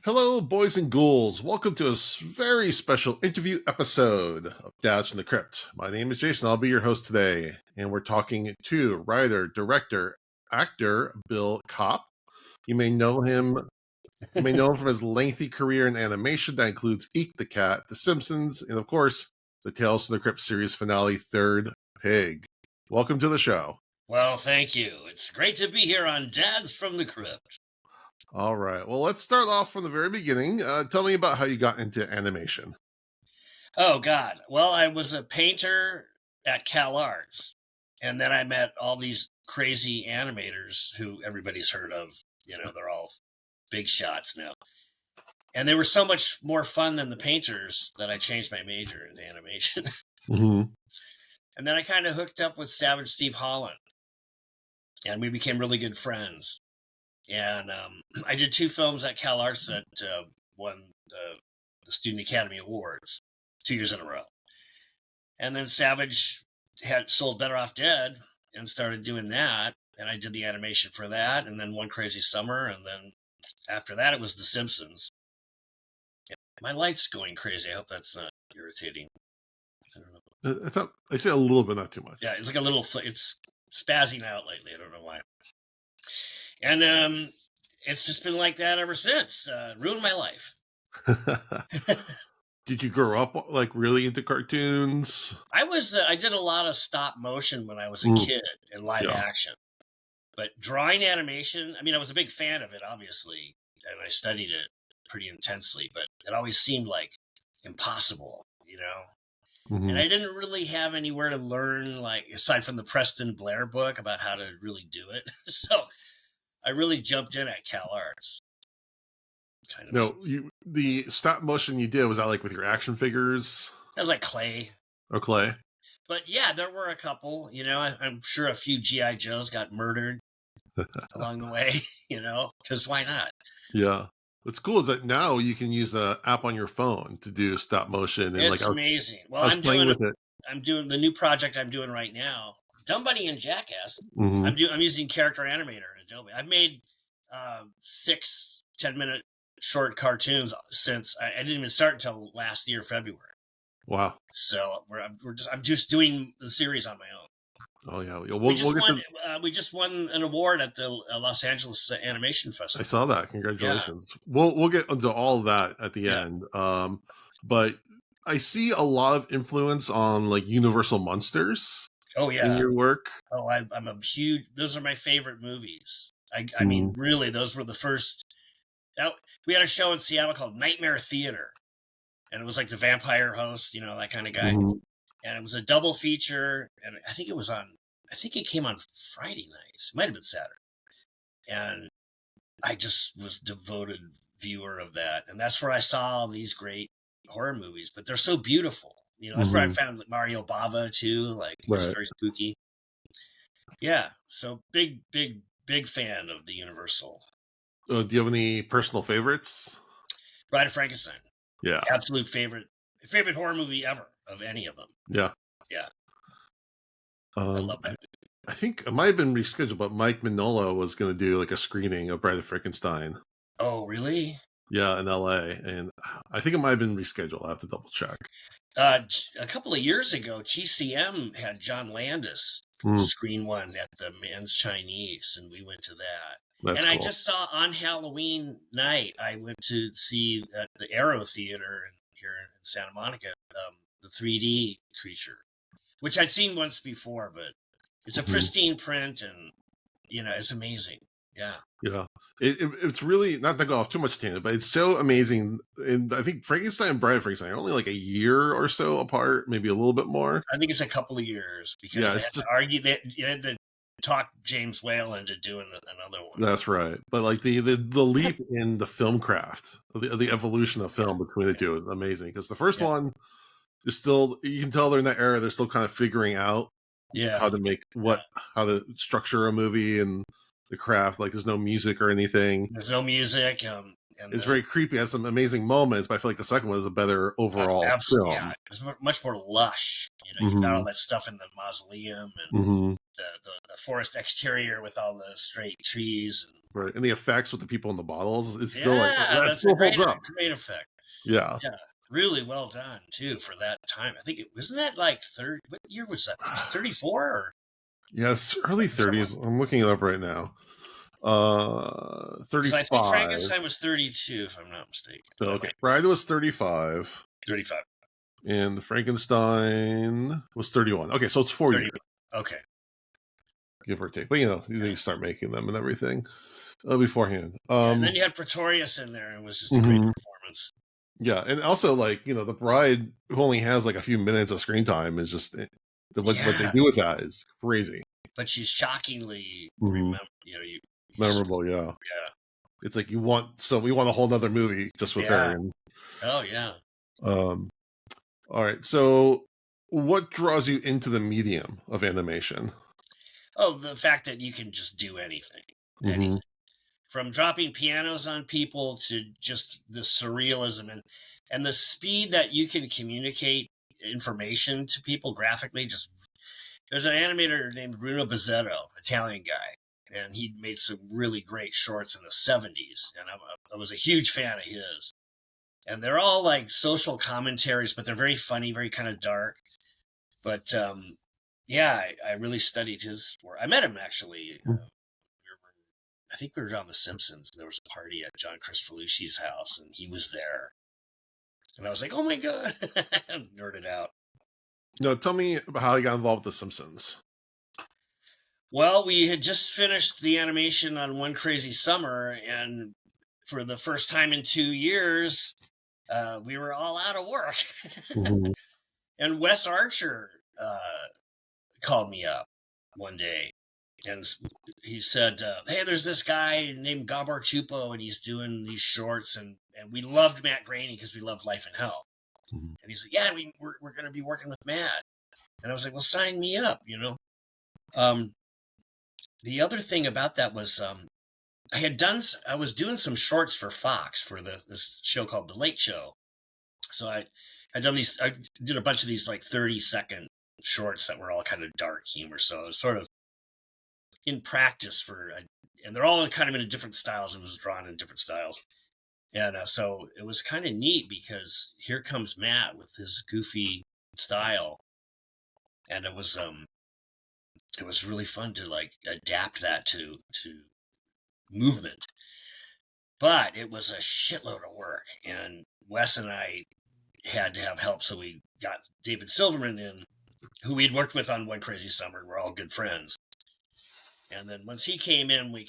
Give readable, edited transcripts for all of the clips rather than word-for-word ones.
Hello, boys and ghouls. Welcome to a very special interview episode of Tales from the Crypt. My name is Jason. I'll be your host today. And we're talking to writer, director, actor Bill Kopp. You may know him from his lengthy career in animation that includes EEK the Cat, The Simpsons, and of course, the Tales from the Crypt series finale, Third Pig. Welcome to the show. Well, thank you. It's great to be here on Tales From The Crypt. All right. Well, let's start off from the very beginning. Tell me about how you got into animation. Oh, God. Well, I was a painter at Cal Arts, and then I met all these crazy animators who everybody's heard of. You know, they're all big shots now. And they were so much more fun than the painters that I changed my major into animation. Mm-hmm. And then I kind of hooked up with Savage Steve Holland, and we became really good friends. And I did 2 films at Cal Arts that won the Student Academy Awards 2 years in a row. And then Savage had sold Better Off Dead and started doing that. And I did the animation for that. And then One Crazy Summer. And then after that, it was The Simpsons. Yeah, my light's going crazy. I hope that's not irritating. I don't know. I say a little bit, not too much. Yeah, it's like a little, it's spazzing out lately. I don't know why. And it's just been like that ever since. Ruined my life. Did you grow up like really into cartoons? I did a lot of stop motion when I was a kid in live action. But drawing animation, I mean, I was a big fan of it, obviously, and I studied it pretty intensely, but it always seemed like impossible, you know? Mm-hmm. And I didn't really have anywhere to learn, like, aside from the Preston Blair book about how to really do it. So I really jumped in at Cal Arts. Kind of. No, the stop motion you did, was that like with your action figures? That was like clay. Or clay? But yeah, there were a couple, you know, I'm sure a few G.I. Joes got murdered along the way, you know, because why not? Yeah. What's cool is that now you can use an app on your phone to do stop motion. And it's amazing. Well, I'm playing with it. I'm doing the new project I'm doing right now. Dumb Bunny and Jackass. Mm-hmm. I'm using Character Animator in Adobe. I've made 6 10-minute short cartoons since I didn't even start until last year, February. Wow. So I'm just doing the series on my own. Oh yeah, we just won an award at the Los Angeles Animation Festival. I saw that. Congratulations. Yeah. We'll get into all of that at the end. But I see a lot of influence on like Universal Monsters. Oh yeah, in your work. Oh, I'm a huge. Those are my favorite movies. I mean, really, those were the first. We had a show in Seattle called Nightmare Theater, and it was like the vampire host, you know, that kind of guy. Mm-hmm. And it was a double feature, and I think it came on Friday nights. It might have been Saturday. And I just was devoted viewer of that. And that's where I saw all these great horror movies, but they're so beautiful. You know, that's where I found like Mario Bava too, like it was very spooky. Yeah. So big fan of the Universal. Do you have any personal favorites? Bride of Frankenstein. Yeah. Absolute favorite horror movie ever of any of them. Yeah. Yeah. I love that. I think it might have been rescheduled, but Mike Mignola was going to do like a screening of Bride of Frankenstein. Oh, really? Yeah, in LA. And I think it might have been rescheduled. I have to double check. A couple of years ago, GCM had John Landis screen one at the Man's Chinese, and we went to that. That's cool. I just saw on Halloween night, I went to see at the Arrow Theater here in Santa Monica, the 3D creature, which I'd seen once before, but it's a pristine print, and you know, it's amazing. Yeah. Yeah. It's really, not to go off too much tangent, but it's so amazing. And I think Frankenstein and Bride of Frankenstein are only like a year or so apart, maybe a little bit more. I think it's a couple of years because they had to talk James Whale into doing another one. That's right. But like the leap in the film craft, the evolution of film between the two is amazing, because the first one is still, you can tell they're in that era, they're still kind of figuring out how to make how to structure a movie and the craft. Like there's no music or anything. There's no music. It's very creepy. It has some amazing moments, but I feel like the second one is a better overall film. Yeah, it's much more lush. You know, you've got all that stuff in the mausoleum and the forest exterior with all the straight trees. Right. And the effects with the people in the bottles, it's still like Yeah, that that's a still holds up. great effect. Yeah. Yeah, really well done too for that time. I think it wasn't that like third. What year was that? 34 or Yes, early something? 30s. I'm looking it up right now. Because I think 35. Frankenstein was 32, if I'm not mistaken. So, But I okay. might Bride was 35. 35, And Frankenstein was 31. Okay, so it's 4 years, 30. Okay. give or take. But they start making them and everything beforehand. Yeah, and then you had Pretorius in there, and it was just a great Mhm. performance. Yeah, and also the bride who only has like a few minutes of screen time is just what they Yeah, do with that is crazy. but she's shockingly Mhm. Memorable, yeah. yeah, It's like we want a whole nother movie just with her. yeah. And Oh yeah. all right, so what draws you into the medium of animation? Oh, the fact that you can just do anything, Mm-hmm. from dropping pianos on people to just the surrealism and the speed that you can communicate information to people graphically. Just there's an animator named Bruno Bazzetto, Italian guy, and he made some really great shorts in the 70s, and I was a huge fan of his. And they're all like social commentaries, but they're very funny, very kind of dark. But yeah, I really studied his work. I met him actually. I think we were on The Simpsons. There was a party at John Cristofalucci's house, and he was there. And I was like, "Oh my god!" Nerded out. No, tell me about how you got involved with The Simpsons. Well, we had just finished the animation on One Crazy Summer, and for the first time in 2 years, we were all out of work. Mm-hmm. And Wes Archer called me up one day, and he said, "Hey, there's this guy named Gabor Chupo, and he's doing these shorts, and we loved Matt Groening because we loved Life in Hell." Mm-hmm. And he's like, "Yeah, we're going to be working with Matt." And I was like, "Well, sign me up." The other thing about that was I was doing some shorts for Fox for this show called The Late Show. So I did a bunch of these like 30-second shorts that were all kind of dark humor. So it was sort of in practice and they're all kind of in different styles. It was drawn in different styles. And so it was kind of neat because here comes Matt with his goofy style. And it was really fun to like adapt that to movement. But it was a shitload of work, and Wes and I had to have help, so we got David Silverman in, who we'd worked with on One Crazy Summer. We're all good friends. And then once he came in, we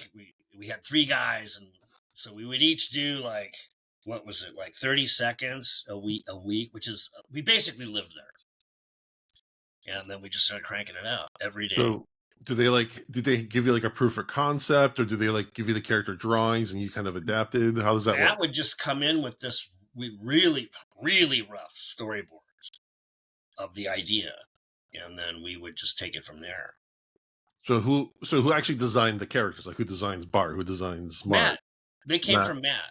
had 3 guys, and so we would each do like, what was it, like 30 seconds a week, which is, we basically lived there. And then we just started cranking it out every day. So do they give you like a proof of concept, or do they like give you the character drawings and you kind of adapted? How does that Matt work? would just come in with this really, really rough storyboards of the idea, and then we would just take it from there. So who actually designed the characters? Like who designs Bart? Who designs Mark? Matt. They came from Matt.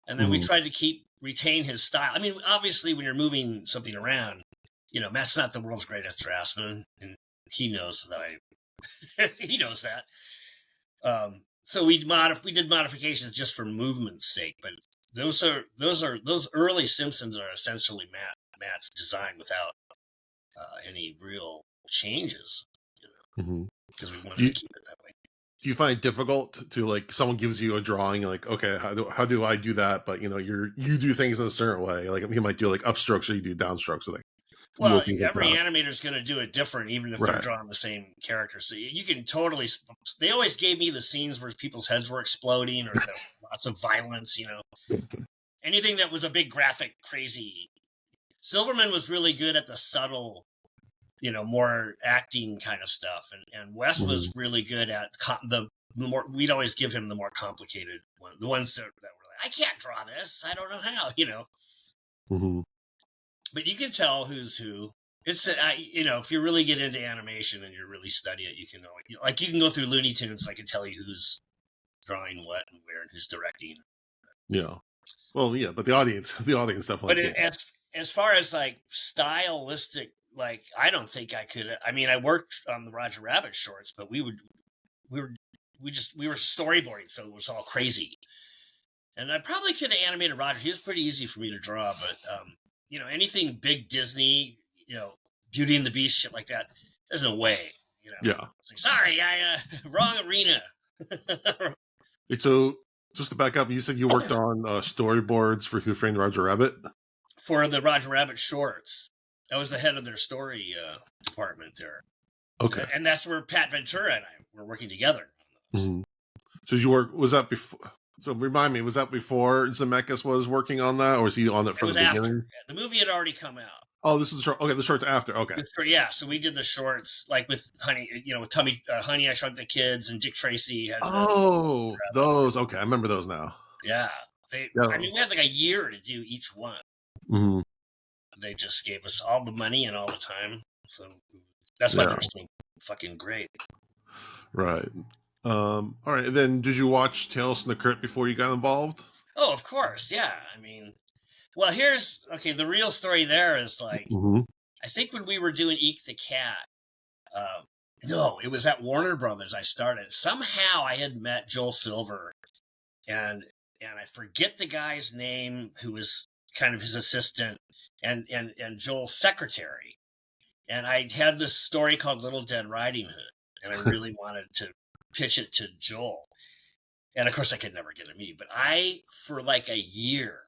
And then we tried to retain his style. I mean, obviously when you're moving something around, Matt's not the world's greatest draftsman, and he knows that he knows that. So we did modifications just for movement's sake, but those early Simpsons are essentially Matt's design without any real changes, because we wanted to keep it that way. Do you find it difficult to like someone gives you a drawing, like, okay, how do I do that? But you do things in a certain way. Like you might do like upstrokes or you do downstrokes, or like Well, things every like animator is going to do it different, even if right. they're drawing the same character. So you can totally. They always gave me the scenes where people's heads were exploding or lots of violence. Anything that was a big graphic, crazy. Silverman was really good at the subtle, more acting kind of stuff, and Wes was really good at the more. We'd always give him the more complicated one, the ones that were like, I can't draw this. I don't know how. But you can tell who's who. It's if you really get into animation and you really study it, you can know. Like you can go through Looney Tunes, and I can tell you who's drawing what and where and who's directing. Yeah. Well, yeah, but the audience definitely. But as far as like stylistic like, I don't think I could. I mean, I worked on the Roger Rabbit shorts, but we were storyboarding, so it was all crazy. And I probably could have animated Roger. He was pretty easy for me to draw, but anything big Disney, Beauty and the Beast, shit like that, there's no way. Yeah. It's like, sorry, I wrong arena. So just to back up, you said you worked on storyboards for Who Framed Roger Rabbit? For the Roger Rabbit shorts. I was the head of their story department there. Okay. And that's where Pat Ventura and I were working together. Mm-hmm. So was that before? So remind me, was that before Zemeckis was working on that, or was he on it from the beginning? After. The movie had already come out. Oh, this is the short. Okay, the short's after. Okay. Yeah, so we did the shorts like with Honey, with Tummy, Honey, I Shrunk the Kids, and Dick Tracy. Has those. Okay, I remember those now. Yeah, I mean, we had like a year to do each one. Mm-hmm. They just gave us all the money and all the time, so that's why they're so fucking great. Right. All right. And then, did you watch Tales from the Crypt before you got involved? Oh, of course. Yeah. I mean, well, the real story there is like, I think when we were doing EEK the Cat, no, it was at Warner Brothers I started. Somehow I had met Joel Silver, and I forget the guy's name who was kind of his assistant and Joel's secretary. And I had this story called Little Dead Riding Hood, and I really wanted to pitch it to Joel. And of course I could never get a meeting, but for like a year,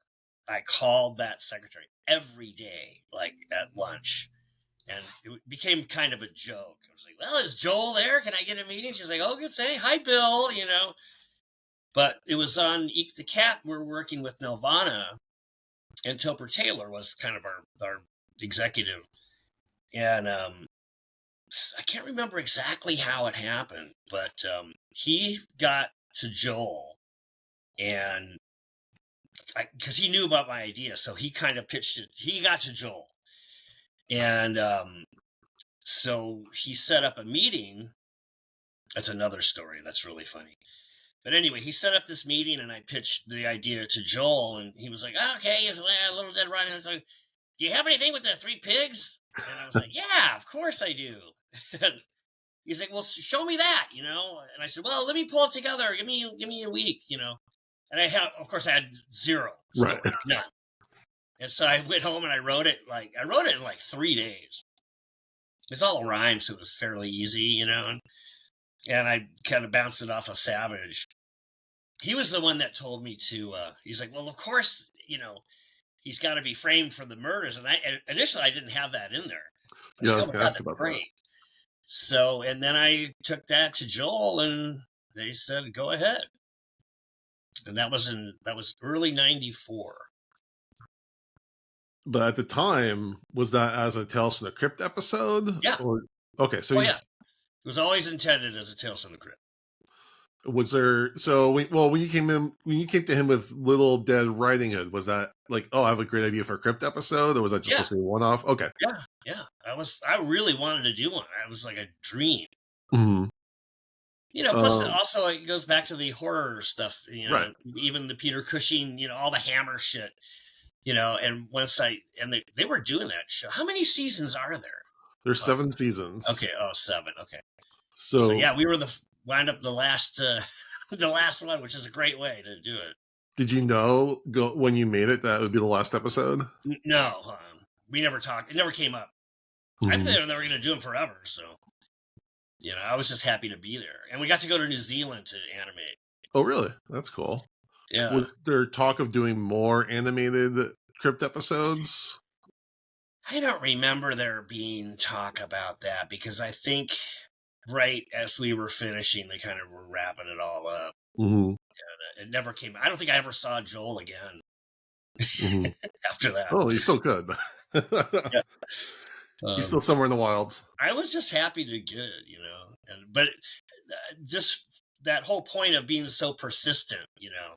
I called that secretary every day, like at lunch. And it became kind of a joke. I was like, well, is Joel there? Can I get a meeting? She's like, oh, good thing. Hi, Bill, But it was on EEK the Cat. We're working with Nelvana, and Topper Taylor was kind of our executive. And I can't remember exactly how it happened, but he got to Joel, and because he knew about my idea, so he kind of pitched it. He got to Joel, and so he set up a meeting. That's another story. That's really funny. But anyway, he set up this meeting, and I pitched the idea to Joel, and he was like, okay, it's a Little Dead Riding Hood. I was like, do you have anything with the three pigs? And I was like, yeah, of course I do. And he's like, well, show me that, And I said, well, let me pull it together. Give me a week, And I had zero story, none. And so I went home and I wrote it in like 3 days. It's all rhyme, so it was fairly easy, And I kind of bounced it off of Savage. He was the one that told me to. He's like, well, of course, he's got to be framed for the murders. And initially I didn't have that in there. I was going to ask about that. So, and then I took that to Joel, and they said, go ahead. And that was early '94. But at the time, was that as a Tales from the Crypt episode? Yeah. Okay, so it was always intended as a Tales from the Crypt. Was there? So, when you came to him with Little Dead Riding Hood, was that like, oh, I have a great idea for a Crypt episode, or was that just supposed to be a one-off? Okay. Yeah. I really wanted to do one. It was like a dream. Mm-hmm. Plus also it goes back to the horror stuff. Right. Even the Peter Cushing, all the Hammer shit. And once they were doing that show. How many seasons are there? There's 7 seasons. Okay. Oh, 7. Okay. So yeah, we were wound up the last one, which is a great way to do it. Did you know when you made it that it would be the last episode? No, we never talked. It never came up. Mm-hmm. I think they were going to do them forever. So, I was just happy to be there, and we got to go to New Zealand to animate. Oh, really? That's cool. Yeah. Was there talk of doing more animated Crypt episodes? I don't remember there being talk about that, because I think right as we were finishing, they kind of were wrapping it all up. Mm-hmm. And it never came. I don't think I ever saw Joel again after that. Oh, he's still good. Yeah. He's still somewhere in the wilds. I was just happy to get it, but just that whole point of being so persistent,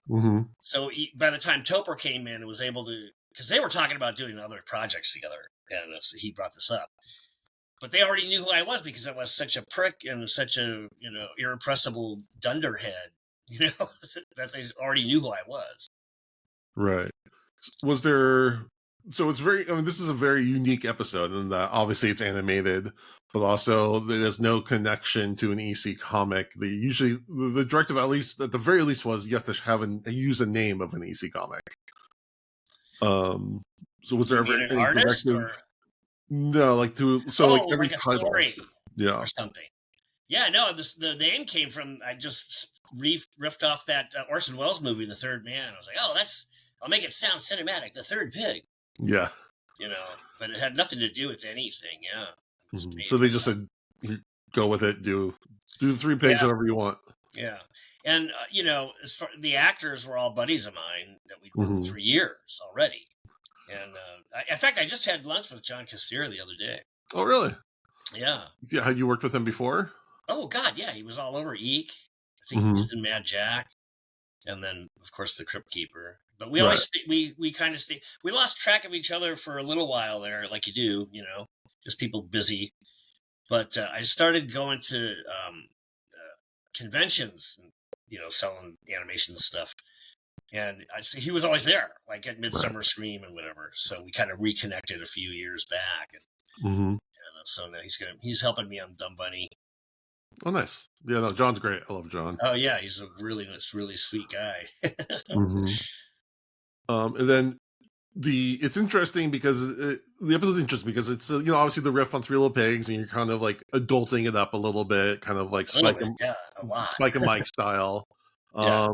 Mm-hmm. So by the time Topper came in and was able to, because they were talking about doing other projects together, and so he brought this up. But they already knew who I was, because I was such a prick and such a, irrepressible dunderhead, that they already knew who I was. Right. Was there so it's very. I mean, this is a very unique episode, and obviously it's animated, but also there's no connection to an EC comic. Usually the directive, at least at the very least, was you have to have use a name of an EC comic. So was there You ever mean an any artist directive? or No, like like oh, every like a title. story Yeah, or something? Yeah, no, the name came from I just riffed off that Orson Welles movie, The Third Man. I was like, oh, I'll make it sound cinematic, The Third Pig, yeah. but it had nothing to do with anything. Yeah, it was made So they from just said, "Go with it. Do the three that. pigs Yeah, however you want." yeah, and as far the actors were all buddies of mine that we'd worked with Mm-hmm. for years already. And in fact, I just had lunch with John Cassier the other day. Oh, really? Yeah. Yeah. Had you worked with him before? Oh God, yeah. He was all over EEK. I think he Mm-hmm. was in Mad Jack, and then of course the Crypt Keeper. But we Right. always we kind of stay. We lost track of each other for a little while there, like you do, just people busy. But I started going to conventions, and, selling animation stuff. And he was always there, like at Right. Midsummer Scream and whatever. So we kind of reconnected a few years back, and Mm-hmm. so now he's helping me on Dumb Bunny. Oh, nice. Yeah. No, John's great. I love John. Oh yeah, he's a really sweet guy. Mm-hmm. And then it's interesting because the episode's interesting because it's obviously the riff on Three Little Pigs, and you're kind of like adulting it up a little bit, kind of like A little bit, yeah, a lot. Spike and Mike style. Yeah.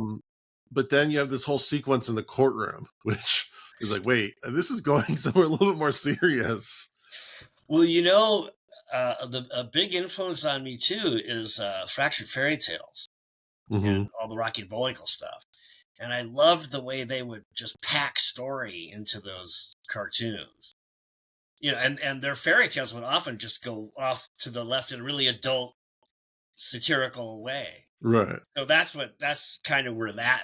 But then you have this whole sequence in the courtroom, which is like, wait, this is going somewhere a little bit more serious. Well, a big influence on me too is Fractured Fairy Tales Mm-hmm. and all the Rocky and Bullwinkle stuff. And I loved the way they would just pack story into those cartoons. And their fairy tales would often just go off to the left in a really adult satirical way. Right. So that's kind of where that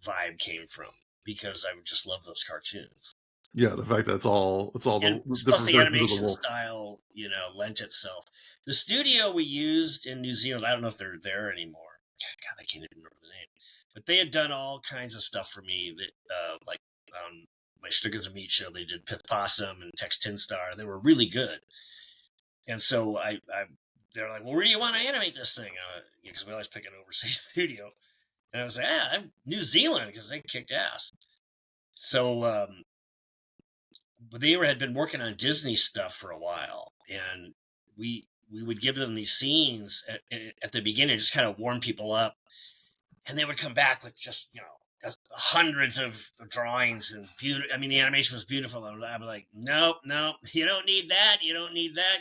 vibe came from, because I would just love those cartoons. Yeah, the fact that it's all And the plus different the versions of the animation wolf. style, lent itself. The studio we used in New Zealand, I don't know if they're there anymore. God, I can't even remember the name. But they had done all kinds of stuff for me that, like my Stickers and Meat show, they did Pith Possum and Tex Tin Star. They were really good. And so they're like, well, where do you want to animate this thing? Because we always pick an overseas studio. And I was like, I'm New Zealand, because they kicked ass. So but they had been working on Disney stuff for a while, and we would give them these scenes at the beginning, just kind of warm people up, and they would come back with just hundreds of drawings and beautiful. I mean, the animation was beautiful. I'd be like, nope, you don't need that. You don't need that.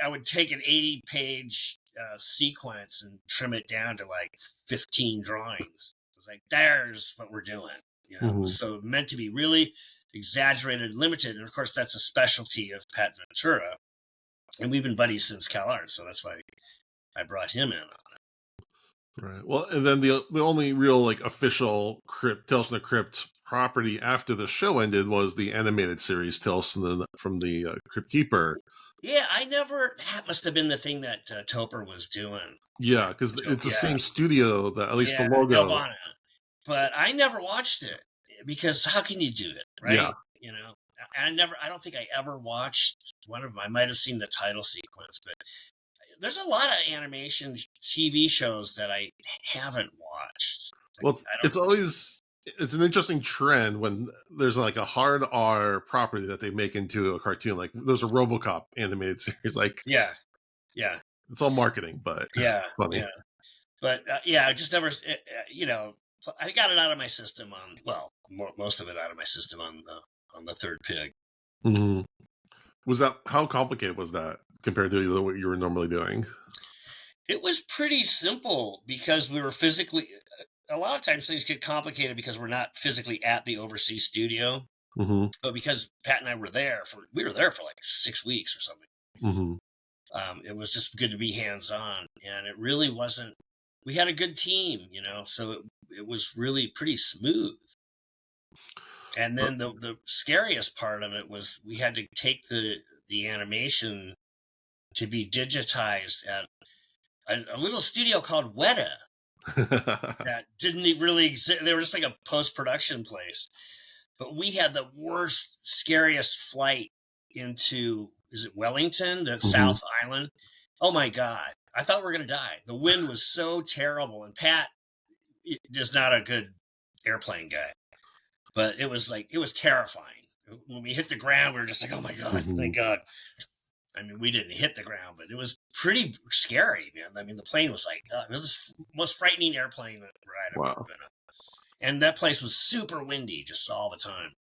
I would take an 80-page sequence and trim it down to like 15 drawings. It was like, there's what we're doing. It was so meant to be really exaggerated, limited, and of course that's a specialty of Pat Ventura, and we've been buddies since CalArts, so that's why I brought him in on it. Right. Well, and then the only real like official Tales from the Crypt property after the show ended was the animated series Tales from the Crypt Keeper. Yeah, that must have been the thing that Topper was doing. Yeah, because it's the same studio that at least the Del logo. Bono. But I never watched it, because how can you do it, right? Yeah. I don't think I ever watched one of them. I might have seen the title sequence, but there's a lot of animation TV shows that I haven't watched. Well, it's an interesting trend when there's like a hard R property that they make into a cartoon. Like there's a RoboCop animated series. Like yeah, it's all marketing, but yeah, funny. yeah. But I just never, I got it out of my system most of it out of my system on the Third Pig. Mm-hmm. How complicated was that compared to what you were normally doing? It was pretty simple, because we were physically. A lot of times things get complicated because we're not physically at the overseas studio, but because Pat and I were there for like 6 weeks or something. It was just good to be hands-on, and it really wasn't. We had a good team, so it was really pretty smooth. And then the scariest part of it was we had to take the animation to be digitized at a little studio called Weta that didn't really exist. They were just like a post-production place. but we had the worst, scariest flight into, is it Wellington, the Mhm. South Island? Oh my God. I thought we were going to die. The wind was so terrible. And Pat is not a good airplane guy, but it was terrifying. When we hit the ground, we were just like, oh my God, Mhm. thank God. I mean, we didn't hit the ground, but it was pretty scary, man. I mean, the plane was like, it was the most frightening airplane ride I've ever Wow. been on. And that place was super windy just all the time.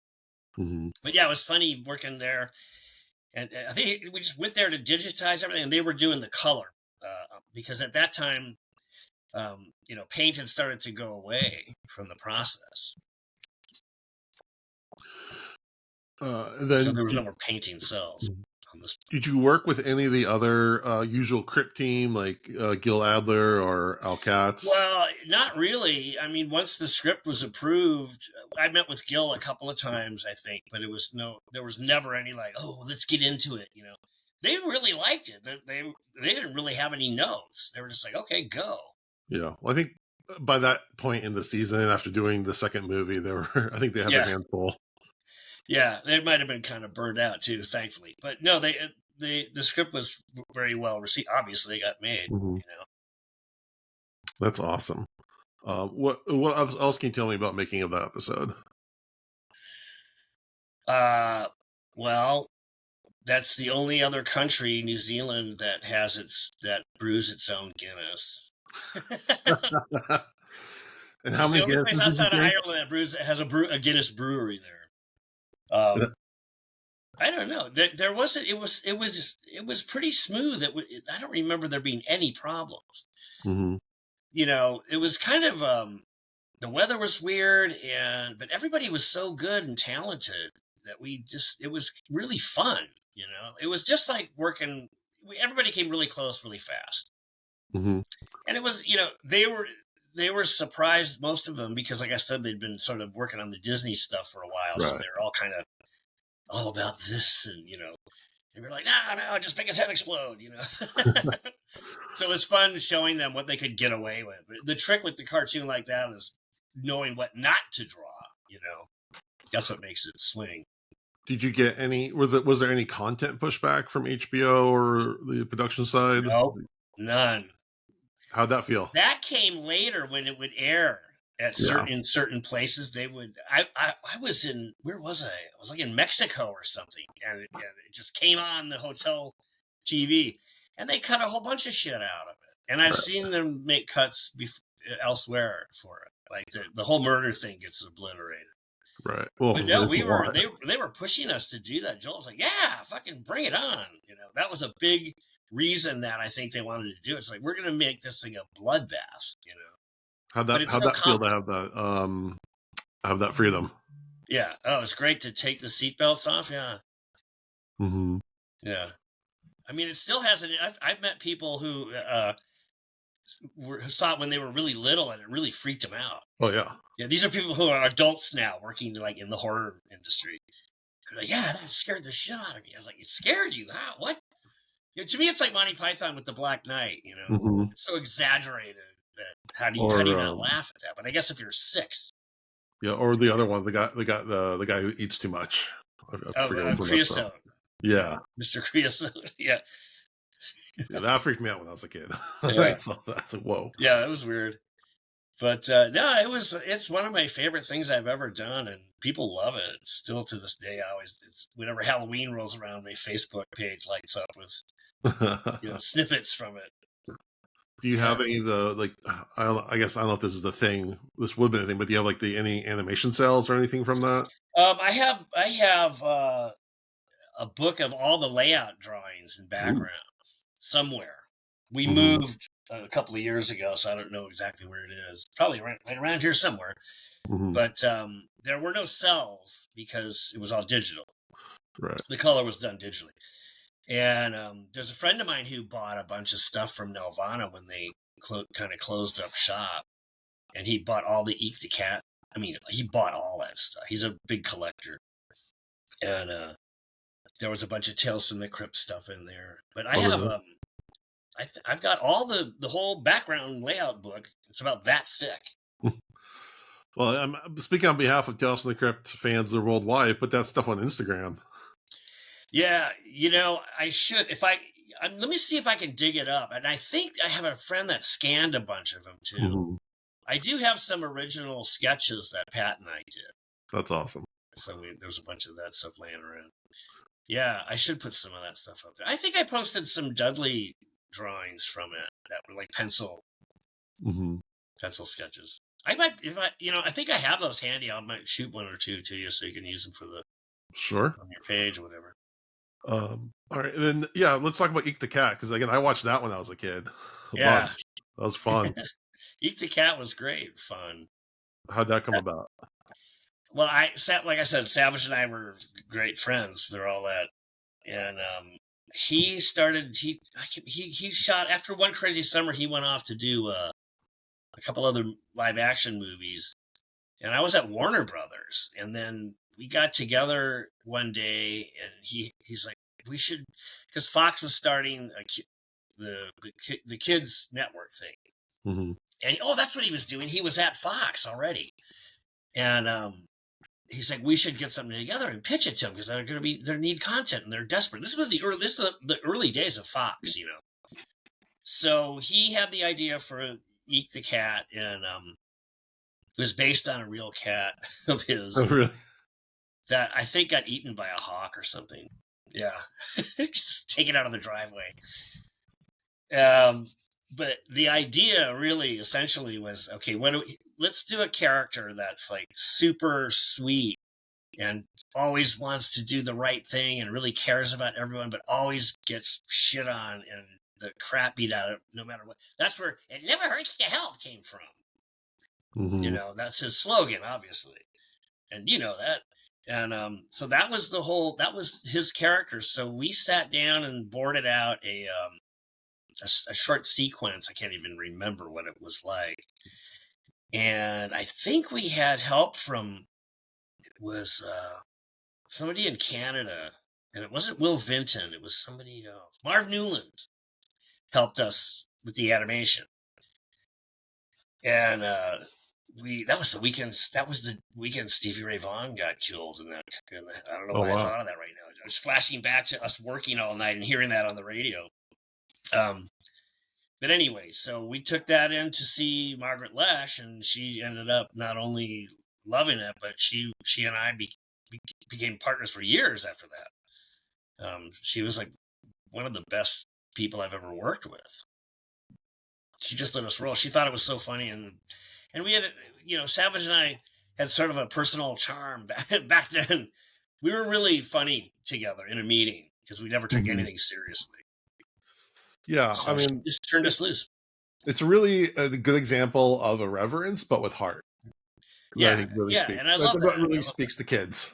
Mhm. But yeah, it was funny working there. And I think we just went there to digitize everything, and they were doing the color because at that time, paint had started to go away from the process. And So then there was no more painting cells Mhm. on this. Did you work with any of the other usual Crypt team, like Gil Adler or Al Katz? Well, not really. I mean, once the script was approved, I met with Gil a couple of times, I think, but there was never any like, oh, let's get into it. They really liked it. They didn't really have any notes. They were just like, okay, go. Yeah. Well, I think by that point in the season, after doing the second movie, they were I think they had their Yeah, hands full. yeah. They might have been kind of burned out too, thankfully. But no, the script was very well received. Obviously, it got made. Mhm. You know. That's awesome. What else can you tell me about making of that episode? Well, that's the only other country, New Zealand, that brews its own Guinness. And how It's the many only place Guinnesses did you outside of drink? Ireland that has a Guinness brewery there. I don't know. There wasn't. It was pretty smooth. I don't remember there being any problems. Hmm. It was kind of the weather was weird, but everybody was so good and talented that it was really fun. It was just like working. Everybody came really close, really fast, Hmm. and it was they were surprised, most of them, because like I said, they'd been sort of working on the Disney stuff for a while, so Right. they were all kind of all about this, and we're like, no, just make his head explode. So it was fun showing them what they could get away with. But the trick with the cartoon like that is knowing what not to draw. That's what makes it swing. Did you get any? Was there any content pushback from HBO or the production side? No, none. How'd that feel? That came later when it would air at Yeah. certain places. They would. I was in, where was I? I was like in Mexico or something, and it just came on the hotel TV, and they cut a whole bunch of shit out of it. And I've Right. seen them make cuts elsewhere for it, like the whole murder thing gets obliterated. Right. Well, But no, there's a lot. they were pushing us to do that. Joel was like, "Yeah, fucking bring it on." That was a big reason that I think they wanted to do it. It's like, we're going to make this thing a bloodbath. But it's How'd so that feel to complicated. have that freedom? Yeah. Oh, it's great to take the seatbelts off. Yeah. Hmm. Yeah. I mean, it still hasn't. I've met people who saw it when they were really little, and it really freaked them out. Oh yeah. Yeah, these are people who are adults now working like in the horror industry. They're like, yeah, that scared the shit out of me. I was like, it scared you? How? What? To me, it's like Monty Python with the Black Knight. Hmm. It's so exaggerated that how do you Or not laugh at that? But I guess if you're six, yeah, or the other one, the guy who eats too much. I oh, forget which one that's from. Creosote, Yeah. Mr. Creosote, yeah, Yeah, that freaked me out when I was a kid. I yeah, saw that. I was like, whoa. yeah, that was weird. But no, it's one of my favorite things I've ever done, and people love it. Still to this day, whenever Halloween rolls around, my Facebook page lights up with snippets from it. Do you Yeah. have any of the like? I guess I don't know if this is the thing. This would be a thing, but do you have like any animation cells or anything from that? I have a book of all the layout drawings and Ooh. backgrounds somewhere. We Hmm. moved a couple of years ago, so I don't know exactly where it is. Probably right around here somewhere. Hmm. But there were no cells because it was all digital. Right. The color was done digitally. And there's a friend of mine who bought a bunch of stuff from Nelvana when they kind of closed up shop. And he bought all the EEK the Cat. I mean, he bought all that stuff. He's a big collector. And there was a bunch of Tales from the Crypt stuff in there. But I Oh, have really? I've got all the whole background layout book. It's about that thick. Well, I'm speaking on behalf of Tales from the Crypt fans worldwide. Put that stuff on Instagram. Yeah, I should. Let me see if I can dig it up. And I think I have a friend that scanned a bunch of them too. Mhm. I do have some original sketches that Pat and I did. That's awesome. So there's a bunch of that stuff laying around. Yeah, I should put some of that stuff up there. I think I posted some Dudley drawings from it that were like Mhm. pencil sketches. I might, if I, I think I have those handy. I might shoot one or two to you so you can use them Sure. on your page or whatever. All right, and then yeah, let's talk about EEK the Cat because again, I watched that when I was a kid. A Yeah, bunch. That was fun. Eat the Cat was great fun. How'd that come about? Well, like I said, Savage and I were great friends. They're all that, and he started. He shot after One Crazy Summer. He went off to do a couple other live action movies, and I was at Warner Brothers, and then we got together one day, and he's like, we should, because Fox was starting the kids network thing, Mhm. and that's what he was doing. He was at Fox already, and he's like, we should get something together and pitch it to them because they need content and they're desperate. This is the early days of Fox, So he had the idea for Eek the Cat, and it was based on a real cat of his Oh, really? that I think got eaten by a hawk or something. Yeah, just taken out of the driveway. But the idea really essentially was, okay, let's do a character that's like super sweet and always wants to do the right thing and really cares about everyone, but always gets shit on and the crap beat out of it no matter what. That's where "it never hurts to help" came from. Mhm. That's his slogan, obviously. And that. And so that was his character. So we sat down and boarded out a short sequence. I can't even remember what it was like. And I think we had help from, it was somebody in Canada, and it wasn't Will Vinton. It was somebody else. Marv Newland helped us with the animation, and that was the weekend Stevie Ray Vaughan got killed, and I don't know Oh why I wow. thought of that right now. I was flashing back to us working all night and hearing that on the radio. Um, but anyway, so we took that in to see Margaret Lash, and she ended up not only loving it, but she and I became partners for years after that. She was like one of the best people I've ever worked with. She just let us roll. She thought it was so funny, and we had, Savage and I had sort of a personal charm back then. We were really funny together in a meeting because we never took Mhm. anything seriously. Yeah, I So she mean, just turned us loose. it's really a good example of irreverence, but with heart. That I Yeah, think really yeah, speaks. and I That, love that that. really speaks to kids.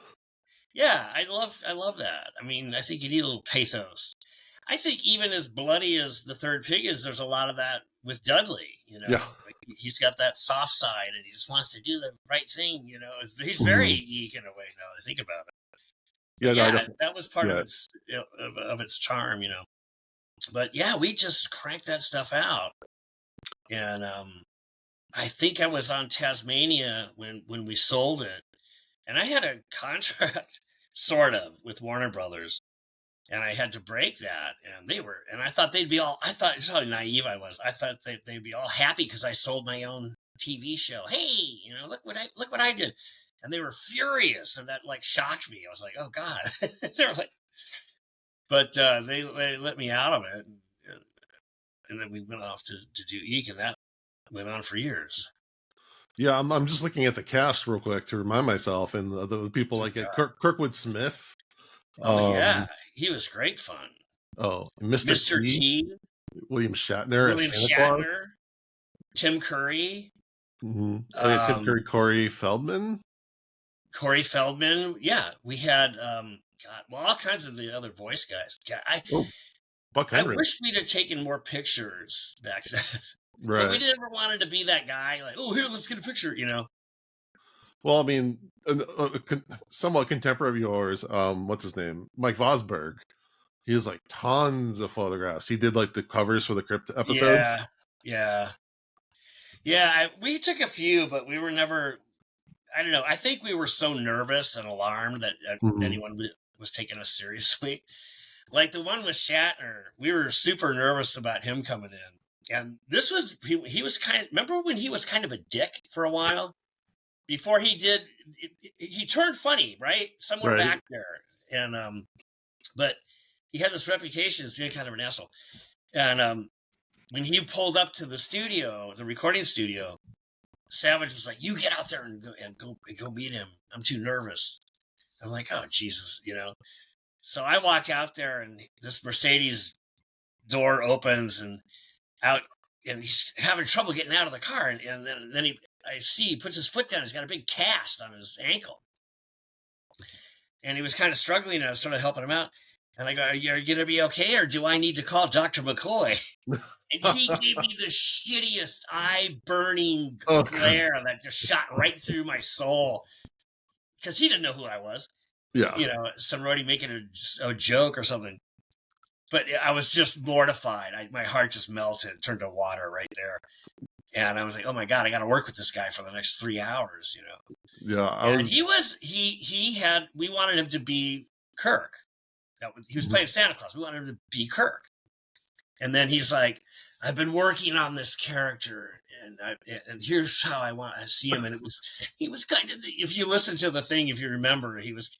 Yeah, I love that. I mean, I think you need a little pathos. I think even as bloody as the third pig is, there's a lot of that with Dudley. Yeah. Like he's got that soft side, and he just wants to do the right thing. He's very Mhm. Eek in a way now that I think about it. But Yeah, no, I yeah, definitely. that was part of Yeah. its charm. But yeah, we just cranked that stuff out, and I think I was on Tasmania when we sold it, and I had a contract sort of with Warner Brothers, and I had to break that. And I thought they'd be all. I thought, it's how naive I was. I thought they'd be all happy because I sold my own TV show. Hey, look what I did, and they were furious, and that like shocked me. I was like, oh god. They were like, but they let me out of it, and then we went off to do Eek, and that went on for years. Yeah, I'm just looking at the cast real quick to remind myself, and the people Oh like god. Kirkwood Smith, Oh yeah, um, he was great fun. Mr. Mr. T, T, William Shatner as William Santa Claus. Shatner, Tim Curry, Oh yeah, Tim um, Curry, Corey Feldman. Corey Feldman. Yeah, we had God, well, all kinds of the other voice guys. God, Oh, Buck I Henry. wish we'd have taken more pictures back then, but we Right. never wanted to be that guy. Like, oh, here, let's get a picture. Well, I mean, somewhat contemporary of yours. What's his name? Mike Vosberg. He has like tons of photographs. He did like the covers for the Crypt episode. Yeah, yeah, yeah. We took a few, but we were never. I don't know. I think we were so nervous and alarmed that Mhm. anyone was taking us seriously. Like the one with Shatner, we were super nervous about him coming in. And this was he was kind of, remember when he was kind of a dick for a while before he did he turned funny, right? Somewhere Right. back there. And but he had this reputation as being kind of an asshole. And when he pulled up to the studio, the recording studio, Savage was like, "You get out there and go meet him. I'm too nervous." I'm like, "Oh Jesus," you know. So I walk out there, and this Mercedes door opens, and out, and he's having trouble getting out of the car, and then I see he puts his foot down. He's got a big cast on his ankle, and he was kind of struggling. And I was sort of helping him out, and I go, "Are you going to be okay, or do I need to call Dr. McCoy?" And he gave me the shittiest eye burning Oh, glare that just shot right through my soul because he didn't know who I was. yeah. You know, some roadie making a joke or something. But I was just mortified. My heart just melted, turned to water right there. And I was like, "Oh my God, I got to work with this guy for the next 3 hours," you know. Yeah, I was And we wanted him to be Kirk. He was playing Santa Claus. We wanted him to be Kirk. And then he's like, "I've been working on this character, and here's how I want to see him." And he was kind of, if you listen to the thing, if you remember, he was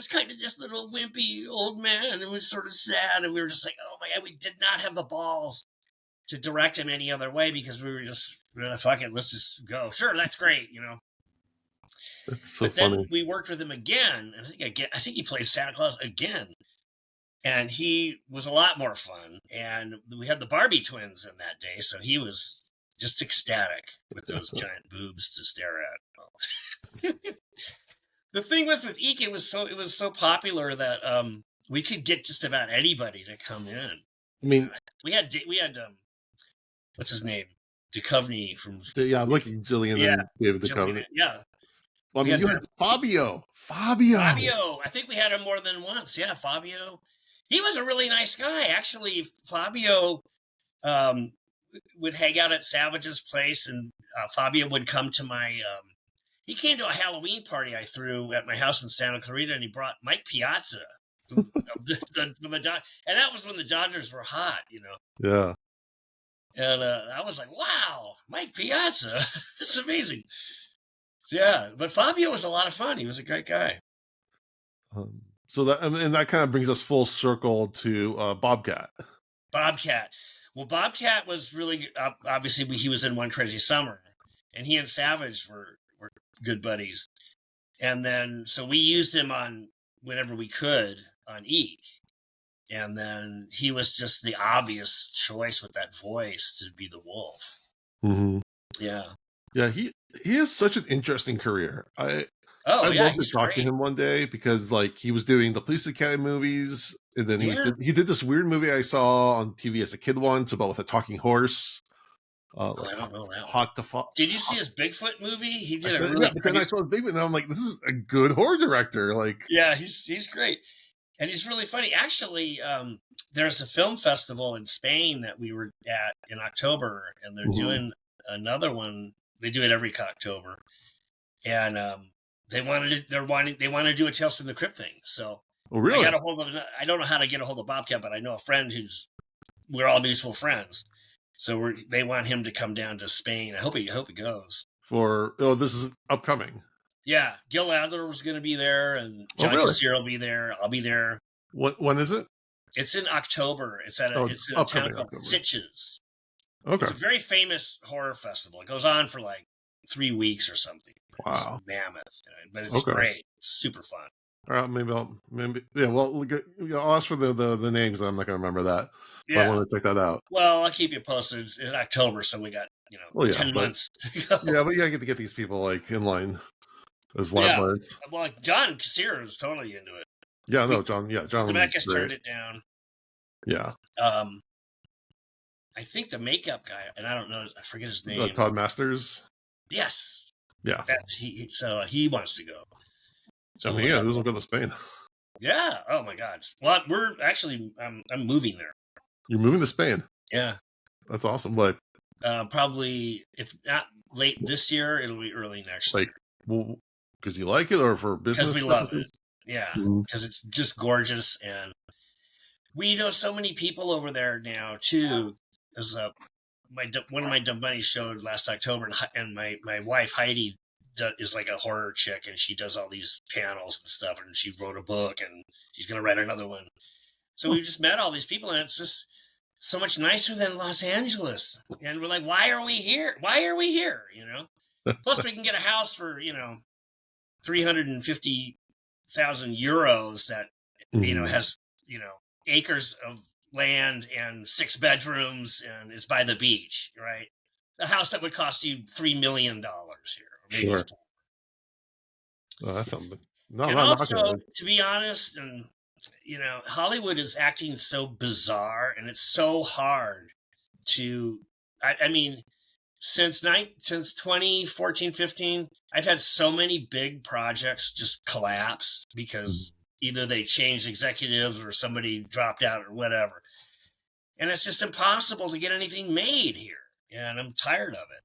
kind of this little wimpy old man. It was sort of sad, and we were just like, "Oh my God," we did not have the balls to direct him any other way because we were just, fuck it, let's just go. Sure, that's great, you know. it's so But then funny. we worked with him again, and I think he played Santa Claus again, and he was a lot more fun. And we had the Barbie twins in that day, so he was just ecstatic with those giant boobs to stare at. The thing was with EEK, it was so popular that we could get just about anybody to come in. I mean, We had what's his name, Duchovny from yeah, Lucky Jillian yeah, and David the Jillian, Covenant. yeah. Well, I We mean, had you had Fabio. Fabio. Fabio. I think we had him more than once. Yeah, Fabio. He was a really nice guy. Actually, Fabio um, would hang out at Savage's place, and Fabio would come to my. He came to a Halloween party I threw at my house in Santa Clarita, and he brought Mike Piazza from and that was when the Dodgers were hot, you know. Yeah. And I was like, "Wow, Mike Piazza, it's amazing." Yeah, but Fabio was a lot of fun. He was a great guy. So that and that kind of brings us full circle to Bobcat. Bobcat. Well, Bobcat was really obviously he was in One Crazy Summer, and he and Savage were good buddies. And then so we used him on whenever we could on Eek, and then he was just the obvious choice with that voice to be the wolf. Mm-hmm. Yeah. Yeah, he has such an interesting career. Oh I'd yeah, love to he's talk to great. him one day because like he was doing the Police Academy movies, and then Yeah. he did this weird movie I saw on TV as a kid once about with a talking horse. Oh, Like I don't know that one. hot to fuck. Did you see his Bigfoot movie? He did a Yeah, really. but then I saw Big and I'm like, this is a good horror director. Like, Yeah, he's great. And he's really funny. Actually, there's a film festival in Spain that we were at in October, and they're doing another one. They do it every October, and they want to do a Tales from the Crypt thing. So oh I really? got a hold of. I don't know how to get a hold of Bobcat, but I know a friend we're all mutual friends. So they want him to come down to Spain. I hope he goes. This is upcoming. Yeah, Gil Adler was going to be there, and Oh John really? Cassier will be there. I'll be there. When is it? It's in October. It's It's in a town upcoming called October. Sitges. Okay. It's a very famous horror festival. It goes on for like 3 weeks or something. It's Wow. mammoth, but it's great. It's super fun. All right, maybe yeah. Well, I'll ask for the names. I'm not going to remember that. But I Yeah. want to check that out. Well, I'll keep you posted. It's in October, so we got Well, yeah, 10 but months to go. yeah, but you gotta get to get these people like in line as Yeah. wildfires. Well, like John Cassier is totally into it. Yeah, no, John. Yeah, John. Zemeckis Great. turned it down. Yeah. I think the makeup guy, and I don't know, I forget his name. Todd Masters. Yes. Yeah. That's he. So he wants to go. So I mean, yeah, this will go to Spain. Yeah. Oh my God. Well, we're actually. I'm moving there. You're moving to Spain. Yeah. That's awesome. But Probably if not late this year, it'll be early next year. well, because you like it or for business because we love it. purposes? Yeah, Mhm. because it's just gorgeous, and we know so many people over there now too. As one of my dumb buddies showed last October, and my wife Heidi is like a horror chick, and she does all these panels and stuff, and she wrote a book, and she's gonna write another one. So we just met all these people, and it's just so much nicer than Los Angeles. And we're like, why are we here? Why are we here? Plus we can get a house for 350,000 euros that has acres of land and 6 bedrooms, and it's by the beach, right? A house that would cost you $3 million here, or maybe Sure. 4. Oh, that's something. No, I'm And not knocking also, it. to be honest, and Hollywood is acting so bizarre, and it's so hard to. I mean, since 2014, 15, I've had so many big projects just collapse because either they changed executives or somebody dropped out or whatever. And it's just impossible to get anything made here. And I'm tired of it,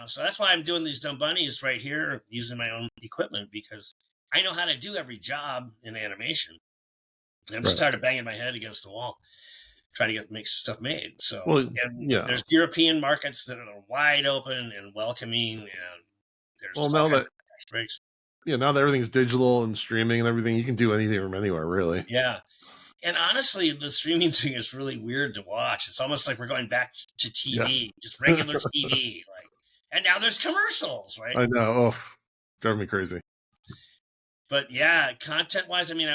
So that's why I'm doing these dumb bunnies right here using my own equipment, because I know how to do every job in animation. And I'm just Right. tired of banging my head against the wall trying to make stuff made. So, Well, and yeah. there's European markets that are wide open and welcoming, and there's Well, all now kinds that of breaks. now that everything's digital and streaming and everything, you can do anything from anywhere, really. Yeah. And honestly, the streaming thing is really weird to watch. It's almost like we're going back to Yes. TV, just regular TV. And now there's commercials, right? I know. Oh, driving me crazy. But yeah, content-wise, I mean,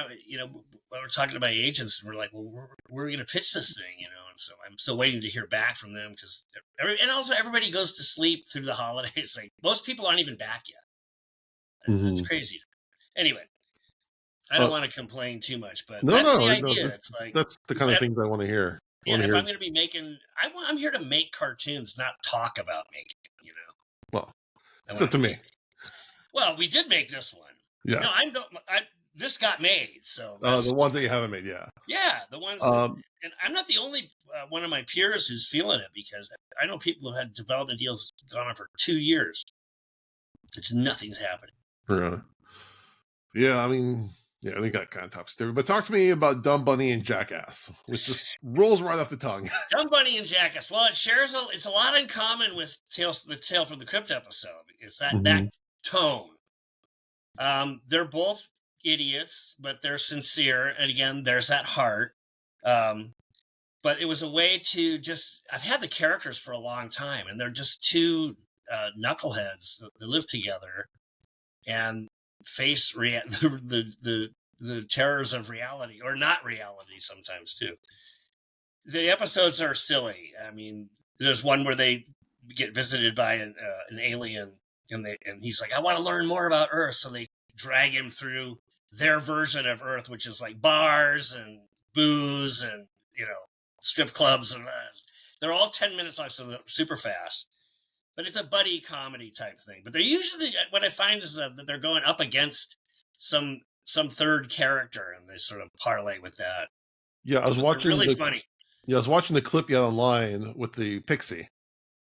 we're talking to my agents, and we're like, well, we're going to pitch this thing, and so I'm still waiting to hear back from them, because and also everybody goes to sleep through the holidays. Like, most people aren't even back yet. It's crazy. Anyway, I don't want to complain too much, but that's the idea. It's like, that's the kind of things I want to hear. yeah, if I'm going to be making, I'm here to make cartoons, not talk about making. Well, except to me. Well, we did make this one. Yeah. No, this got made. So the ones that you haven't made, yeah. Yeah, the ones. And I'm not the only one of my peers who's feeling it, because I know people who had development deals gone on for 2 years. It's nothing's happening. Really? Yeah, I mean, yeah, they got kind of top story. But talk to me about Dumb Bunny and Jackass, which just rolls right off the tongue. Dumb Bunny and Jackass. Well, it's a lot in common with the Tale from the Crypt episode. It's that tone. They're both idiots, but they're sincere, and again, there's that heart. But it was a way to I've had the characters for a long time, and they're just two knuckleheads that live together and face the terrors of reality, or not reality sometimes too. The episodes are silly. I mean, there's one where they get visited by an alien, and he's like, I want to learn more about Earth. So they drag him through their version of Earth, which is like bars and booze and, strip clubs. And they're all 10 minutes long, so they're super fast. But it's a buddy comedy type thing. But they're usually, what I find is that they're going up against some third character, and they sort of parlay with that. Yeah, I was watching really funny. Yeah, I was watching the clip you had online with the pixie.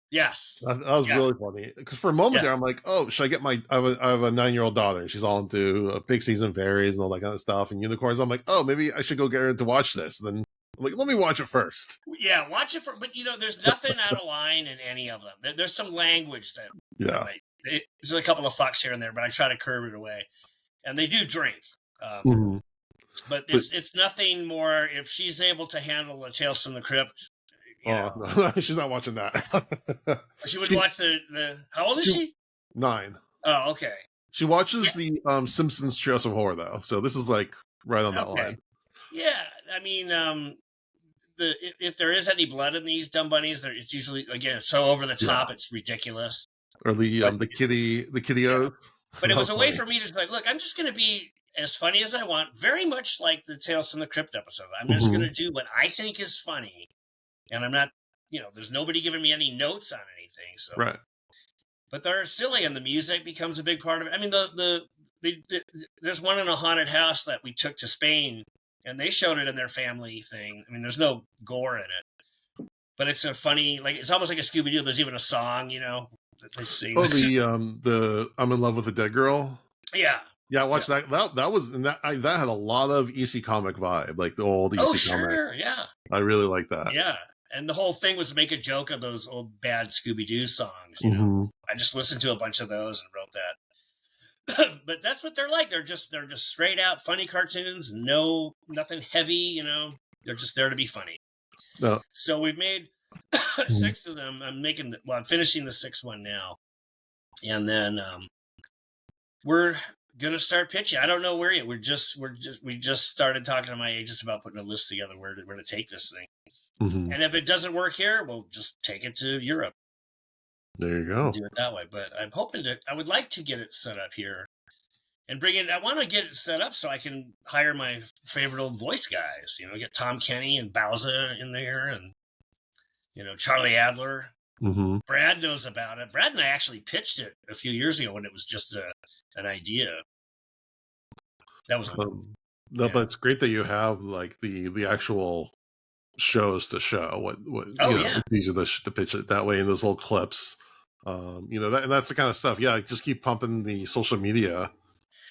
Yes, that was really funny. Because for a moment there, I'm like, oh, should I get I have a 9-year-old daughter, and she's all into pixies and fairies and all that kind of stuff and unicorns. I'm like, oh, maybe I should go get her to watch this. And then I'm like, let me watch it first. Yeah, watch it but there's nothing out of line in any of them. There's some language that there's a couple of fucks here and there, but I try to curb it away. And they do drink. But it's nothing more. If she's able to handle the Tales from the Crypt, no, she's not watching that. She would watch the. How old is she? 9. Oh, okay. She watches the Simpsons Trails of Horror though, so this is like right on that line. Yeah, I mean, if there is any blood in these dumb bunnies, it's usually, again, so over the top, it's ridiculous. Or the kitty-os. But it was a way for me to like, look, I'm just going to be as funny as I want, very much like the Tales from the Crypt episode. I'm just going to do what I think is funny, and I'm not, there's nobody giving me any notes on anything. So right. But they're silly, and the music becomes a big part of it. I mean, there's one in a haunted house that we took to Spain, and they showed it in their family thing. I mean, there's no gore in it, but it's a funny, like, it's almost like a Scooby-Doo. There's even a song, that they sing. Oh, the I'm in love with a dead girl. Yeah. Yeah, I watched that. That was and that had a lot of EC comic vibe, like the old Oh, EC comic. sure. Yeah. I really like that. Yeah. And the whole thing was to make a joke of those old bad Scooby-Doo songs, Hmm. I just listened to a bunch of those and wrote that. But that's what they're like. They're just straight out funny cartoons, nothing heavy, They're just there to be funny. No. So we've made Mhm. 6 of them. I'm finishing the 6th one now. And then we're gonna start pitching. I don't know where yet. We just started talking to my agents about putting a list together where to take this thing. Mhm. And if it doesn't work here, we'll just take it to Europe There you and go. do it that way. But I would like to get it set up here and bring it. I want to get it set up so I can hire my favorite old voice guys. Get Tom Kenny and Bowser in there, and Charlie Adler. Hmm. Brad knows about it. Brad and I actually pitched it a few years ago when it was just an idea. That was No, but it's great that you have like the actual shows to show what Oh yeah. it's easier to pitch it that way in those little clips. And that's the kind of stuff. Yeah, just keep pumping the social media.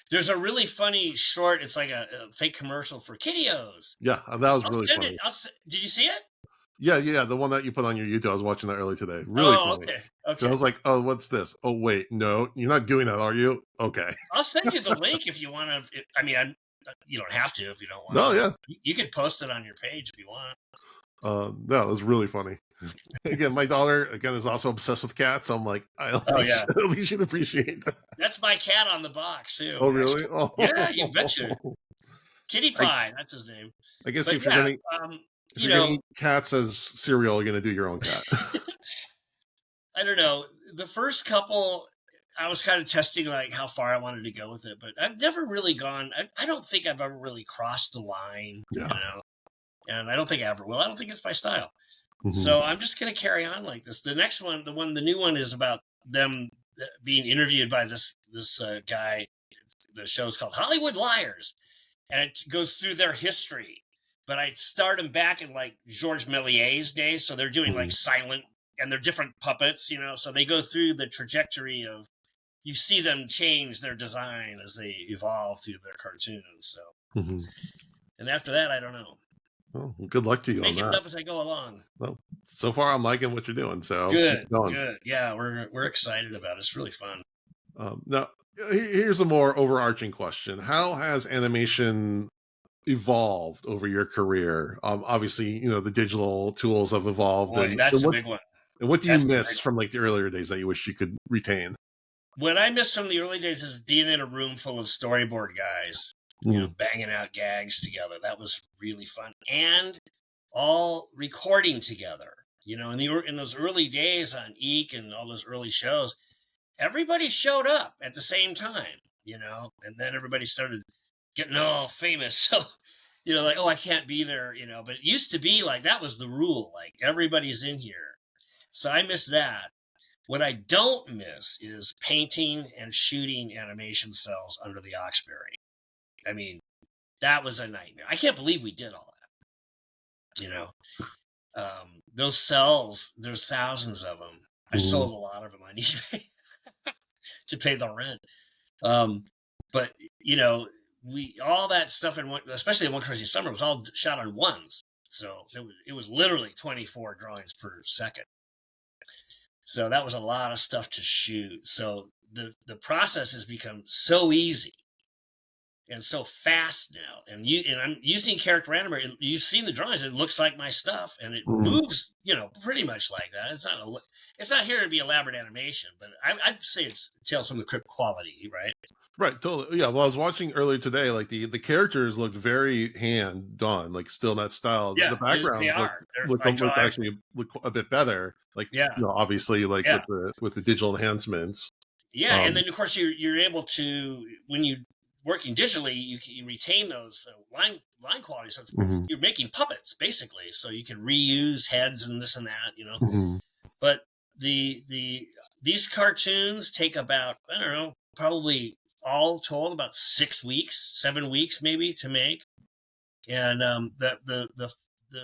There's a really funny short. It's like a fake commercial for Kiddios. Yeah, that was I'll really send it. funny. Did you see it? Yeah, the one that you put on your YouTube. I was watching that earlier today. Really Oh, funny. okay. 'Cause I Okay. was like, oh, what's this? Oh, wait, no, you're not doing that, are you? Okay. I'll send you the link if you want to. I mean, you don't have to if you don't want No, to. yeah. You could post it on your page if you want. No, it was really funny. Again, my daughter is also obsessed with cats. So I'm like, Oh yeah, at least you'd appreciate that. that's my cat on the box too. Oh, really? Actually, Oh, yeah, you betcha. Kitty I, Pie, that's his name. I guess But yeah, if you you're gonna know, eat cats as cereal, you're gonna do your own cat. I don't know. The first couple, I was kind of testing like how far I wanted to go with it, but I've never really gone. I don't think I've ever really crossed the line, Yeah. and I don't think I ever will. I don't think it's my style. Hmm. So I'm just going to carry on like this. The next one, the new one is about them being interviewed by this guy. The show's called Hollywood Liars, and it goes through their history. But I start them back in like Georges Méliès's days, so they're doing like Hmm. silent, and they're different puppets, So they go through the trajectory of you see them change their design as they evolve through their cartoons. So, Hmm. and after that, I don't know. Well, good luck to you on Making it that. up as I go along. Well, so far I'm liking what you're doing, so keep Good, going. good. Yeah, we're excited about it. It's really fun. Now, here's a more overarching question: how has animation evolved over your career? Obviously, the digital tools have evolved, Boy, that's the big one. and what do you That's the big miss one. from like the earlier days that you wish you could retain? What I miss from the early days is being in a room full of storyboard guys, Mm. banging out gags together. That was really fun, and all recording together. In those early days on EEK and all those early shows, everybody showed up at the same time. And then everybody started getting all famous. So, like, oh, I can't be there. But it used to be like that was the rule. Like everybody's in here. So I miss that. What I don't miss is painting and shooting animation cells under the Oxbury. I mean, that was a nightmare. I can't believe we did all that. Those cells, there's thousands of them. I Mhm. sold a lot of them on eBay to pay the rent. But we all that stuff in one, especially in One Crazy Summer, was all shot on ones. So it was literally 24 drawings per second. So that was a lot of stuff to shoot. So the process has become so easy and so fast now. And I'm using character animator. You've seen the drawings. It looks like my stuff, and it Mhm. moves, pretty much like that. It's not here to be elaborate animation, but I'd say it's Tales from the Crypt quality, right? Right, totally. Yeah, well, I was watching earlier today. Like the characters looked very hand done, like still in that style. The Yeah, they backgrounds are. I draw everything. look a bit better. Like Yeah, obviously, like yeah, with the digital enhancements. yeah. And Um, then of course you're able to, when you working digitally, you retain those line quality. So mhm. you're making puppets basically, so you can reuse heads and this and that. Mhm. But these cartoons take about, I don't know, probably all told about 6 weeks, 7 weeks maybe to make. And the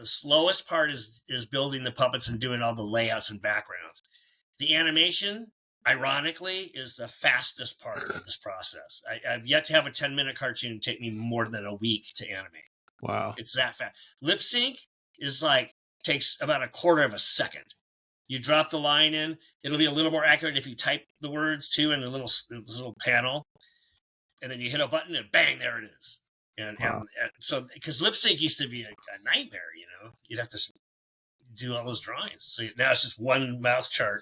slowest part is building the puppets and doing all the layouts and backgrounds. The animation ironically, is the fastest part of this process. I've yet to have a 10-minute cartoon take me more than a week to animate. Wow. It's that fast. Lip sync is like takes about a quarter of a second. You drop the line in, it'll be a little more accurate if you type the words too in a little panel, and then you hit a button and bang, there it is. And Wow. and so because lip sync used to be a nightmare, you'd have to do all those drawings. So now it's just one mouth chart.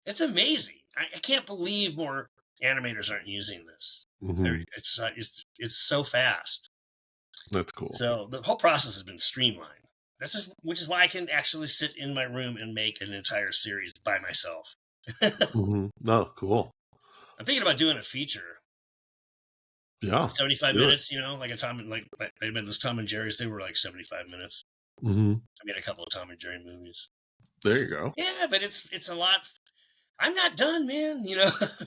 It's amazing. I can't believe more animators aren't using this. Mhm. It's so fast. That's cool. So the whole process has been streamlined. Which is why I can actually sit in my room and make an entire series by myself. Mhm. No, cool. I'm thinking about doing a feature, Yeah. 75 Do it. minutes. Like a I made this Tom and Jerry's. They were like 75 minutes. Mhm. I made a couple of Tom and Jerry movies. There you go. Yeah, but it's a lot. I'm not done, man.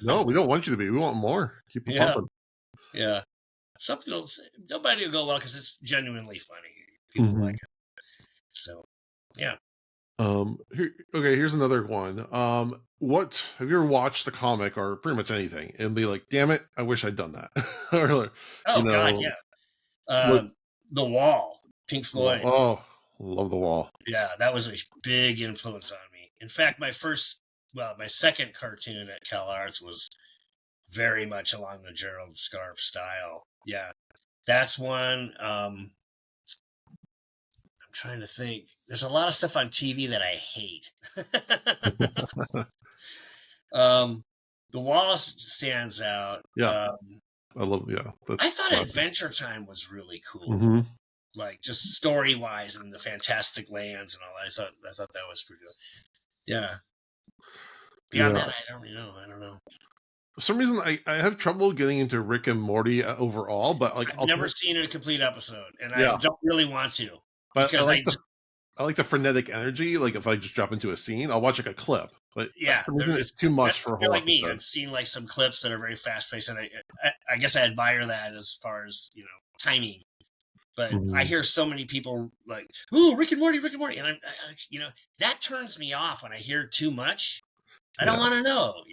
No, we don't want you to be. We want more. Keep it Yeah, pumping. yeah. Something else. Nobody will go well because it's genuinely funny. People like Mhm. it. So, yeah. Here's another one. What have you ever watched the comic or pretty much anything and be like, damn it, I wish I'd done that? Or you Oh God, know, yeah. what The Wall, Pink Floyd. oh, love the wall. Yeah, that was a big influence on me. In fact, my second cartoon at Cal Arts was very much along the Gerald Scarfe style. Yeah, that's one. I'm trying to think. There's a lot of stuff on TV that I hate. um, the Wall stands out. Yeah, I love I that's thought classic. Adventure Time was really cool. Hmm. Like just story wise and the fantastic lands and all that. I thought that was pretty good. Yeah. Beyond Yeah. that, I don't really know. I don't know. For some reason I have trouble getting into Rick and Morty overall, but like I've never seen a complete episode, and I yeah, don't really want to but because I like the frenetic energy. Like if I just drop into a scene, I'll watch like a clip. But for yeah, some reason it's too much for a you're whole like me. episode. I've seen like some clips that are very fast paced, and I guess I admire that as far as timing. But I Mhm. hear so many people like, "Ooh, Rick and Morty, Rick and Morty," and that turns me off when I hear too much. I don't Yeah, want to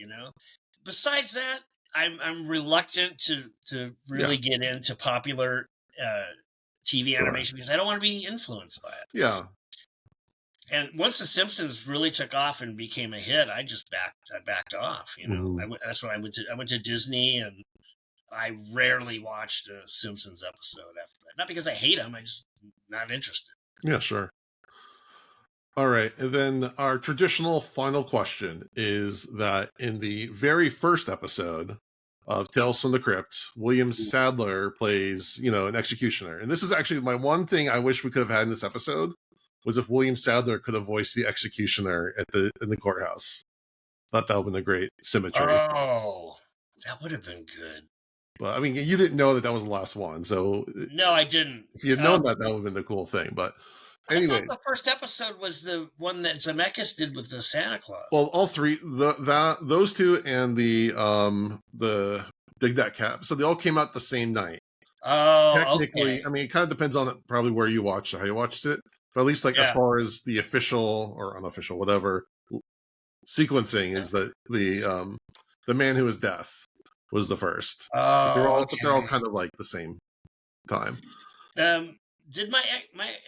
know. Besides that, I'm reluctant to yeah, really get into popular uh, TV sure. animation because I don't want to be influenced by it. Yeah. And once The Simpsons really took off and became a hit, I backed off. Mhm. That's when I went to Disney, and I rarely watched a Simpsons episode after that. Not because I hate them, I just not interested. Yeah, sure. All right. And then our traditional final question is that in the very first episode of Tales from the Crypt, William Sadler plays, an executioner. And this is actually my one thing I wish we could have had in this episode was if William Sadler could have voiced the executioner in the courthouse. Thought that would have been a great symmetry. Oh, that would have been good. But I mean, you didn't know that was the last one. So No, I didn't. if you had known that, that would have been the cool thing. But I thought anyway, the first episode was the one that Zemeckis did with the Santa Claus. well, all three, those two, and the Dig That Cat, so they all came out the same night. Oh, okay. Technically, I mean, it kind of depends on probably where you watched it, how you watched it, but at least like as Yeah. far as the official or unofficial, whatever sequencing is that the Man Who Is Death was the first. But Oh, they're all okay. kind of like the same time. Did my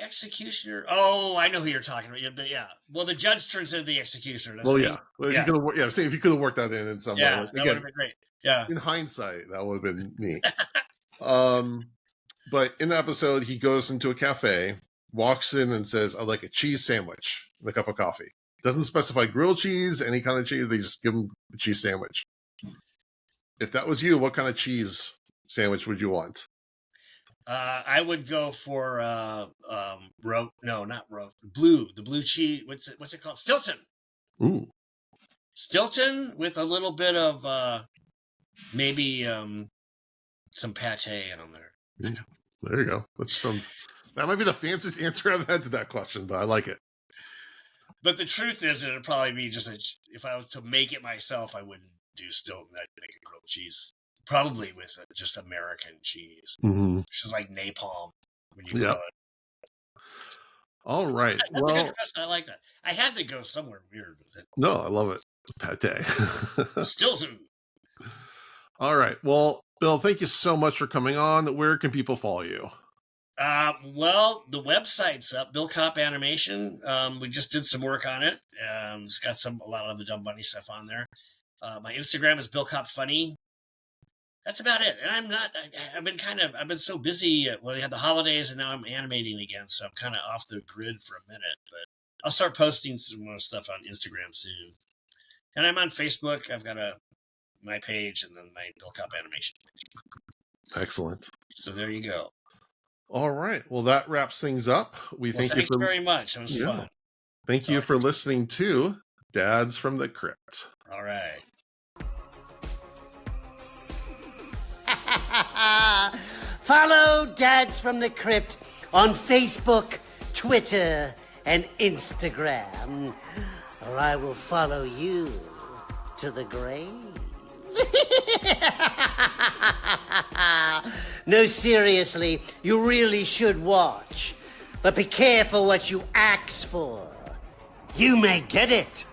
executioner? Oh, I know who you're talking about. Yeah. Well, the judge turns into the executioner. That's Well, what yeah. Well, if you Yeah. could have, say if you could have worked that in some way, Yeah, like, that would again, have been great. Yeah. in hindsight, that would have been neat. But in the episode, he goes into a cafe, walks in, and says, "I'd like a cheese sandwich and a cup of coffee." Doesn't specify grilled cheese, any kind of cheese. They just give him a cheese sandwich. If that was you, what kind of cheese sandwich would you want? I would go for no, not blue. The blue cheese. What's it called? Stilton. Ooh, Stilton with a little bit of maybe some pate on there. ooh, there you go. That might be the fanciest answer I've had to that question, but I like it. But the truth is, it'd probably be just if I was to make it myself, I wouldn't do Stilton. I'd make a grilled cheese, probably with just American cheese. Mm-hmm. This is like napalm when you Yep. grill it. All right. That's a good Well, question. I like that. I had to go somewhere weird with it. no, I love it. Pate. Still do. All right. Well, Bill, thank you so much for coming on. Where can people follow you? Well, the website's up, Bill Kopp Animation. We just did some work on it. It's got a lot of the Dumb Bunny stuff on there. My Instagram is Bill Kopp Funny. That's about it. And I've been so busy. We had the holidays and now I'm animating again. So I'm kind of off the grid for a minute, but I'll start posting some more stuff on Instagram soon. And I'm on Facebook. I've got my page and then my Bill Kopp Animation page. Excellent. So there you go. All right. Well, that wraps things up. Thanks very much. It was fun. Thank you for listening to Dads from the Crypt. All right. Follow Dads from the Crypt on Facebook, Twitter, and Instagram, or I will follow you to the grave. No, seriously, you really should watch. But be careful what you ask for. You may get it.